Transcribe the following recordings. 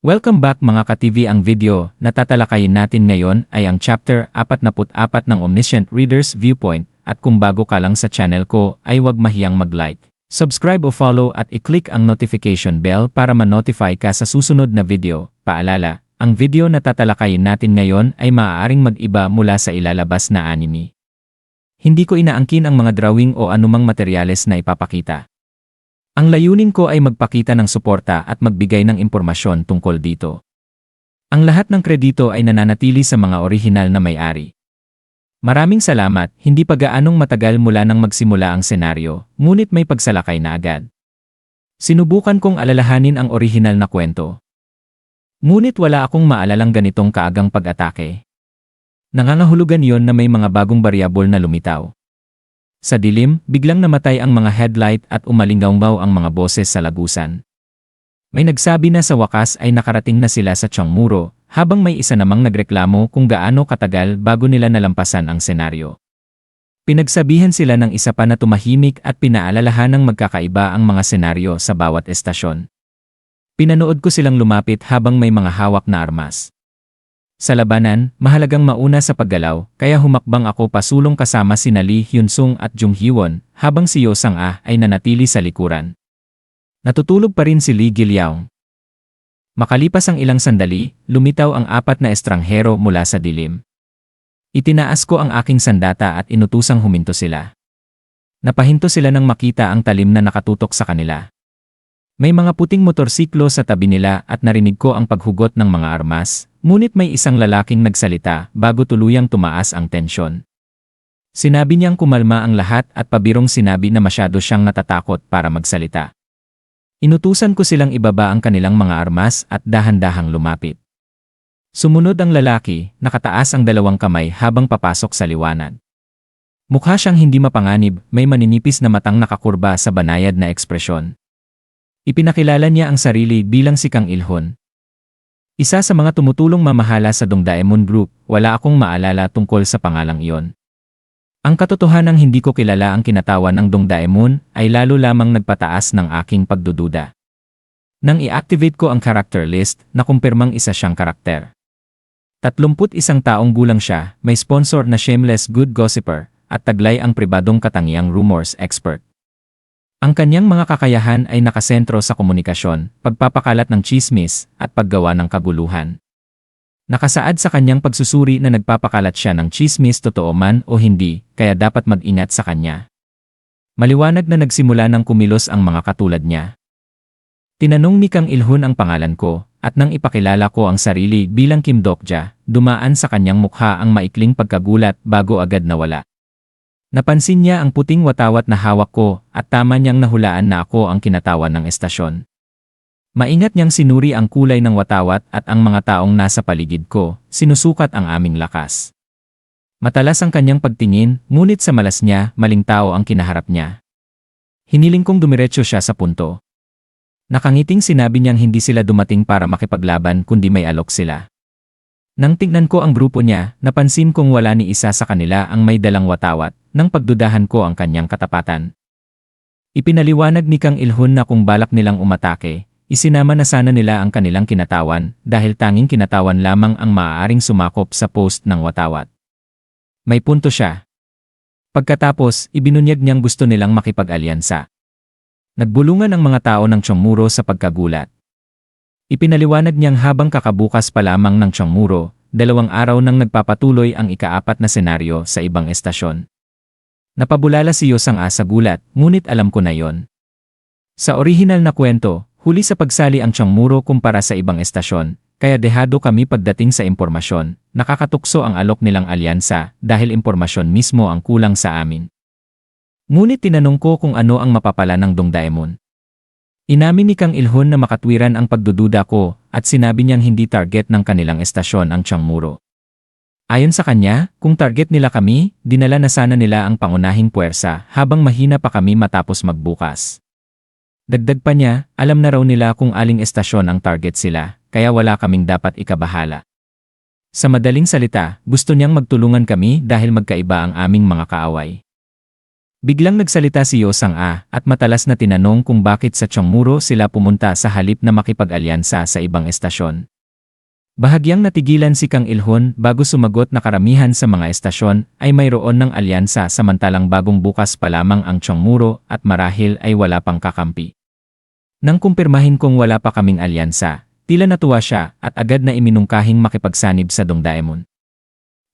Welcome back mga ka-TV. Ang video na tatalakayin natin ngayon ay ang chapter 44 ng Omniscient Reader's Viewpoint, at kung bago ka lang sa channel ko ay huwag mahiyang mag-like, subscribe o follow at i-click ang notification bell para ma-notify ka sa susunod na video. Paalala, ang video na tatalakayin natin ngayon ay maaaring mag-iba mula sa ilalabas na anime. Hindi ko inaangkin ang mga drawing o anumang materyales na ipapakita. Ang layunin ko ay magpakita ng suporta at magbigay ng impormasyon tungkol dito. Ang lahat ng kredito ay nananatili sa mga orihinal na may-ari. Maraming salamat, hindi pa gaanong matagal mula nang magsimula ang senaryo, ngunit may pagsalakay na agad. Sinubukan kong alalahanin ang orihinal na kwento. Ngunit wala akong maalalang ganitong kaagang pag-atake. Nangangahulugan yon na may mga bagong variable na lumitaw. Sa dilim, biglang namatay ang mga headlight at umalinggaw ang mga boses sa lagusan. May nagsabi na sa wakas ay nakarating na sila sa Chongmuro, habang may isa namang nagreklamo kung gaano katagal bago nila nalampasan ang senaryo. Pinagsabihan sila ng isa pa na tumahimik at pinaalalahanang magkakaiba ang mga senaryo sa bawat estasyon. Pinanood ko silang lumapit habang may mga hawak na armas. Sa labanan, mahalagang mauna sa paggalaw, kaya humakbang ako pasulong kasama sina Lee Hyun-sung at Jung Hee-won, habang si Yo Sang-ah ay nanatili sa likuran. Natutulog pa rin si Lee Gil-yaung. Makalipas ang ilang sandali, lumitaw ang apat na estranghero mula sa dilim. Itinaas ko ang aking sandata at inutusang huminto sila. Napahinto sila nang makita ang talim na nakatutok sa kanila. May mga puting motorsiklo sa tabi nila at narinig ko ang paghugot ng mga armas, ngunit may isang lalaking nagsalita bago tuluyang tumaas ang tensyon. Sinabi niyang kumalma ang lahat at pabirong sinabi na masyado siyang natatakot para magsalita. Inutusan ko silang ibaba ang kanilang mga armas at dahan-dahang lumapit. Sumunod ang lalaki, nakataas ang dalawang kamay habang papasok sa liwanag. Mukha siyang hindi mapanganib, may maninipis na matang nakakurba sa banayad na ekspresyon. Ipinakilala niya ang sarili bilang si Kang Il-hun. Isa sa mga tumutulong mamahala sa Dongdaemun Group, wala akong maalala tungkol sa pangalang iyon. Ang katotohanang hindi ko kilala ang kinatawan ng Dongdaemun ay lalo lamang nagpataas ng aking pagdududa. Nang i-activate ko ang character list, nakumpirmang isa siyang karakter. 31 taong gulang siya, may sponsor na Shameless Good Gossiper, at taglay ang pribadong katangiang rumors expert. Ang kanyang mga kakayahan ay nakasentro sa komunikasyon, pagpapakalat ng tsismis, at paggawa ng kaguluhan. Nakasaad sa kanyang pagsusuri na nagpapakalat siya ng tsismis totoo man o hindi, kaya dapat mag-ingat sa kanya. Maliwanag na nagsimula ng kumilos ang mga katulad niya. Tinanong ni Kang Il-hun ang pangalan ko, at nang ipakilala ko ang sarili bilang Kim Dokja, dumaan sa kanyang mukha ang maikling pagkagulat bago agad nawala. Napansin niya ang puting watawat na hawak ko at tama niyang nahulaan na ako ang kinatawan ng estasyon. Maingat niyang sinuri ang kulay ng watawat at ang mga taong nasa paligid ko, sinusukat ang aming lakas. Matalas ang kanyang pagtingin, ngunit sa malas niya, maling tao ang kinaharap niya. Hiniling kong dumiretso siya sa punto. Nakangiting sinabi niyang hindi sila dumating para makipaglaban kundi may alok sila. Nang tignan ko ang grupo niya, napansin kong wala ni isa sa kanila ang may dalang watawat, nang pagdudahan ko ang kanyang katapatan. Ipinaliwanag ni Kang Il-hun na kung balak nilang umatake, isinama na sana nila ang kanilang kinatawan dahil tanging kinatawan lamang ang maaaring sumakop sa post ng watawat. May punto siya. Pagkatapos, ibinunyag niyang gusto nilang makipag-alyansa. Nagbulungan ang mga tao ng Chongmuro sa pagkagulat. Ipinaliwanag niyang habang kakabukas pa lamang ng Chongmuro, 2 araw nang nagpapatuloy ang ika-4 na senaryo sa ibang estasyon. Napabulala si Yo Sang-ah sa gulat, ngunit alam ko na yon. Sa orihinal na kwento, huli sa pagsali ang Chongmuro kumpara sa ibang estasyon, kaya dehado kami pagdating sa impormasyon, nakakatukso ang alok nilang alyansa dahil impormasyon mismo ang kulang sa amin. Ngunit tinanong ko kung ano ang mapapala ng Dongdaemun. Inamin ni Kang Il-hun na makatwiran ang pagdududa ko at sinabi niyang hindi target ng kanilang estasyon ang Chongmuro. Ayon sa kanya, kung target nila kami, dinala na sana nila ang pangunahing puwersa habang mahina pa kami matapos magbukas. Dagdag pa niya, alam na raw nila kung aling estasyon ang target sila, kaya wala kaming dapat ikabahala. Sa madaling salita, gusto niyang magtulungan kami dahil magkaiba ang aming mga kaaway. Biglang nagsalita si Yosang-a at matalas na tinanong kung bakit sa Chongmuro sila pumunta sa halip na makipag-alyansa sa ibang estasyon. Bahagyang natigilan si Kang Il-hun bago sumagot na karamihan sa mga estasyon ay mayroon ng alyansa samantalang bagong bukas pa lamang ang Chongmuro at marahil ay wala pang kakampi. Nang kumpirmahin kong wala pa kaming alyansa, tila natuwa siya at agad na iminungkahing makipagsanib sa Dongdaemun.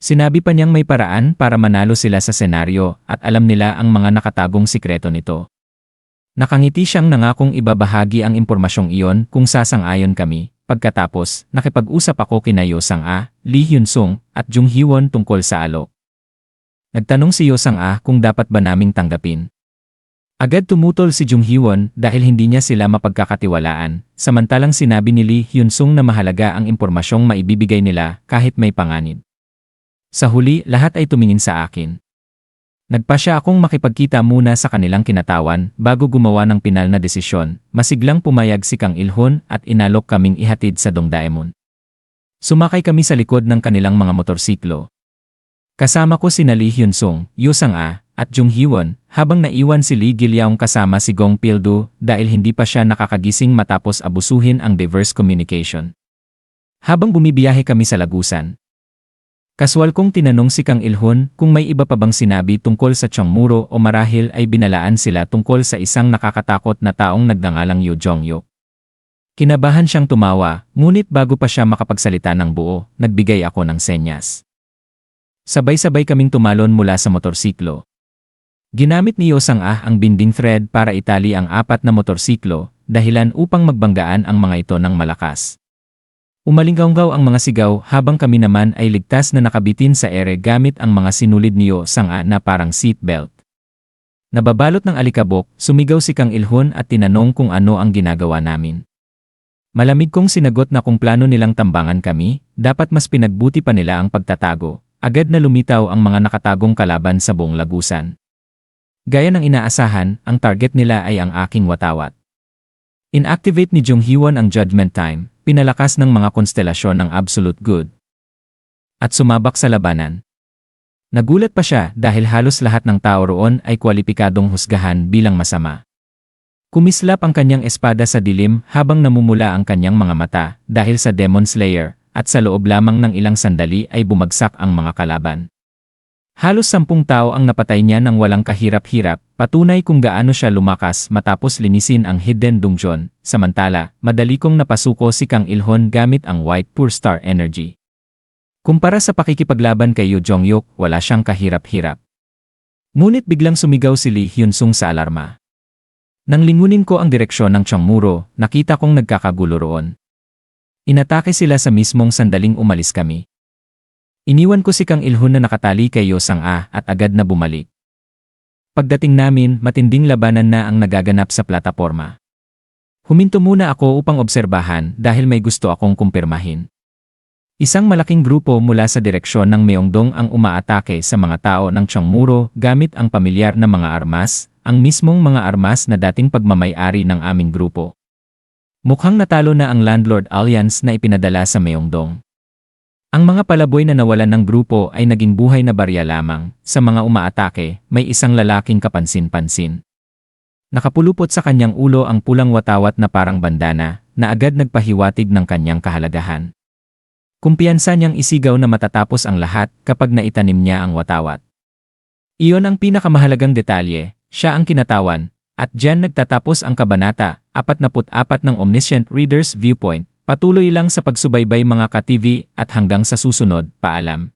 Sinabi pa niyang may paraan para manalo sila sa senaryo at alam nila ang mga nakatagong sikreto nito. Nakangiti siyang nangakong ibabahagi ang impormasyong iyon kung sasang-ayon kami. Pagkatapos, nakipag-usap ako kina Yosang-a, Lee Hyun-sung at Jung Hee-won tungkol sa alok. Nagtanong si Yosang-a kung dapat ba naming tanggapin. Agad tumutol si Jung Hee-won dahil hindi niya sila mapagkakatiwalaan, samantalang sinabi ni Lee Hyun-sung na mahalaga ang impormasyong maibibigay nila kahit may panganib. Sa huli, lahat ay tumingin sa akin. Nagpasya akong makipagkita muna sa kanilang kinatawan bago gumawa ng pinal na desisyon. Masiglang pumayag si Kang Il-hun at inalok kaming ihatid sa Dongdaemun. Sumakay kami sa likod ng kanilang mga motorsiklo. Kasama ko sina Lee Hyun-sung, Yosang-a, at Jung Hee-won, habang naiwan si Lee Gil-yaong kasama si Gong Pil-do dahil hindi pa siya nakakagising matapos abusuhin ang diverse communication. Habang bumibiyahe kami sa Lagusan, kaswal kong tinanong si Kang Il-hun kung may iba pa bang sinabi tungkol sa Chongmuro o marahil ay binalaan sila tungkol sa isang nakakatakot na taong nagngangalang Yoo Jong-hyuk. Kinabahan siyang tumawa, ngunit bago pa siya makapagsalita ng buo, nagbigay ako ng senyas. Sabay-sabay kaming tumalon mula sa motorsiklo. Ginamit ni Yosang-a ang binding thread para itali ang 4 na motorsiklo, dahilan upang magbanggaan ang mga ito ng malakas. Umalinggaw ang mga sigaw habang kami naman ay ligtas na nakabitin sa ere gamit ang mga sinulid ni Yosang-a na parang seatbelt. Nababalot ng alikabok, sumigaw si Kang Il-hun at tinanong kung ano ang ginagawa namin. Malamig kong sinagot na kung plano nilang tambangan kami, dapat mas pinagbuti pa nila ang pagtatago. Agad na lumitaw ang mga nakatagong kalaban sa buong Lagusan. Gaya ng inaasahan, ang target nila ay ang aking watawat. Inactivate ni Jung Hee-won ang judgment time, pinalakas ng mga konstelasyon ng absolute good, at sumabak sa labanan. Nagulat pa siya dahil halos lahat ng tao roon ay kwalipikadong husgahan bilang masama. Kumislap ang kanyang espada sa dilim habang namumula ang kanyang mga mata dahil sa Demon Slayer, at sa loob lamang ng ilang sandali ay bumagsak ang mga kalaban. Halos 10 tao ang napatay niya ng walang kahirap-hirap, patunay kung gaano siya lumakas matapos linisin ang Hidden Dungeon. Samantala, madali kong napasuko si Kang Il-hun gamit ang White Pure Star Energy. Kumpara sa pakikipaglaban kay Yoo Jong-hyuk, wala siyang kahirap-hirap. Ngunit biglang sumigaw si Lee Hyun-sung sa alarma. Nang lingunin ko ang direksyon ng Chongmuro, nakita kong nagkakagulo roon. Inatake sila sa mismong sandaling umalis kami. Iniwan ko si Kang Il-hun na nakatali kay Yosang-a at agad na bumalik. Pagdating namin, matinding labanan na ang nagaganap sa plataporma. Huminto muna ako upang obserbahan dahil may gusto akong kumpirmahin. Isang malaking grupo mula sa direksyon ng Myeongdong ang umaatake sa mga tao ng Chongmuro gamit ang pamilyar na mga armas, ang mismong mga armas na dating pagmamay-ari ng aming grupo. Mukhang natalo na ang Landlord Alliance na ipinadala sa Myeongdong. Ang mga palaboy na nawalan ng grupo ay naging buhay na barya lamang. Sa mga umaatake, may isang lalaking kapansin-pansin. Nakapulupot sa kanyang ulo ang pulang watawat na parang bandana, na agad nagpahiwatig ng kanyang kahalagahan. Kumpiyansa niyang isigaw na matatapos ang lahat kapag naitanim niya ang watawat. Iyon ang pinakamahalagang detalye, siya ang kinatawan, at diyan nagtatapos ang kabanata 44 ng Omniscient Reader's Viewpoint. Patuloy lang sa pagsubaybay mga ka-TV at hanggang sa susunod, paalam.